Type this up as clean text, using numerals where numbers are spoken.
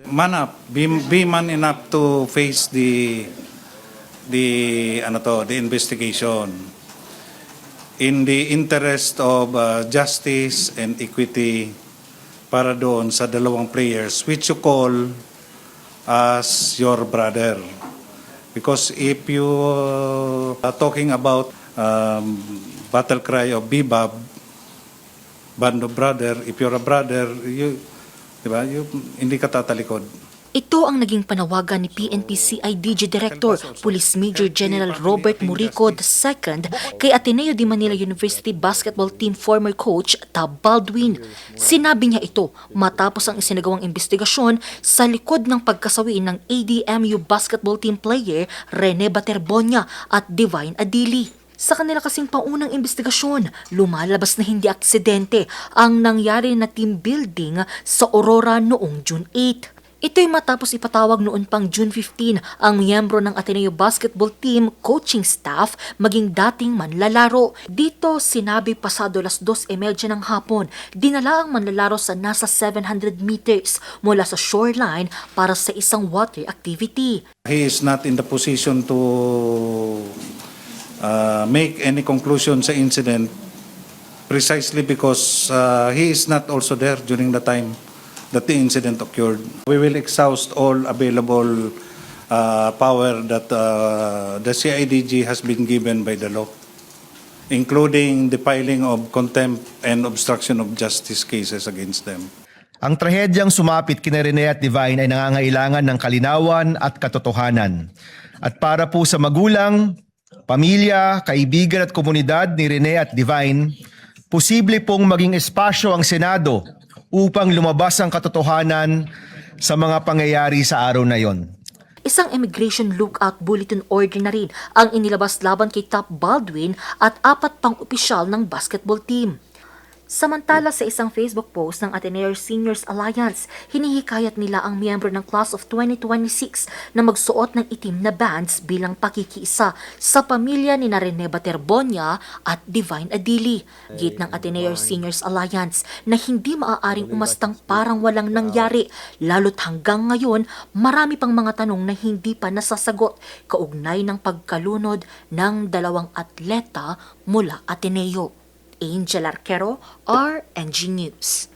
Man up, be man enough to face the investigation in the interest of justice and equity para doon sa dalawang players which you call as your brother. Because if you are talking about battle cry of Bebab, band of brother, if you're a brother, diba, hindi ka tatalikod. Ito ang naging panawagan ni PNP CIDG Director Police Major General Robert Murico II kay Ateneo de Manila University basketball team former coach Tab Baldwin. Sinabi niya ito matapos ang isinagawang investigasyon sa likod ng pagkasawi ng ADMU basketball team player Rene Baterbonia at Divine Adili. Sa kanila kasing paunang investigasyon, lumalabas na hindi aksidente ang nangyari na team building sa Aurora noong June 8. Ito'y matapos ipatawag noon pang June 15 ang miyembro ng Ateneo basketball team coaching staff maging dating manlalaro. Dito sinabi pasado 2:30 ng hapon, dinala ang manlalaro sa nasa 700 meters mula sa shoreline para sa isang water activity. He is not in the position to make any conclusion sa incident precisely because he is not also there during the time that the incident occurred. We will exhaust all available power that the CIDG has been given by the law, including the filing of contempt and obstruction of justice cases against them. Ang trahedyang sumapit kina Rene at Divine ay nangangailangan ng kalinawan at katotohanan. At para po sa magulang, pamilya, kaibigan at komunidad ni Rene at Divine, posible pong maging espasyo ang Senado upang lumabas ang katotohanan sa mga pangyayari sa araw na yon. Isang immigration lookout bulletin order na rin ang inilabas laban kay Top Baldwin at 4 pang opisyal ng basketball team. Samantala sa isang Facebook post ng Ateneo Seniors Alliance, hinihikayat nila ang miyembro ng Class of 2026 na magsuot ng itim na bands bilang pakikiisa sa pamilya ni Rene Baterbonia at Divine Adili. Git ng Ateneo Seniors Alliance na hindi maaaring umastang parang walang nangyari, lalo't hanggang ngayon marami pang mga tanong na hindi pa nasasagot kaugnay ng pagkalunod ng 2 atleta mula Ateneo. Angel Arquero, RNG News.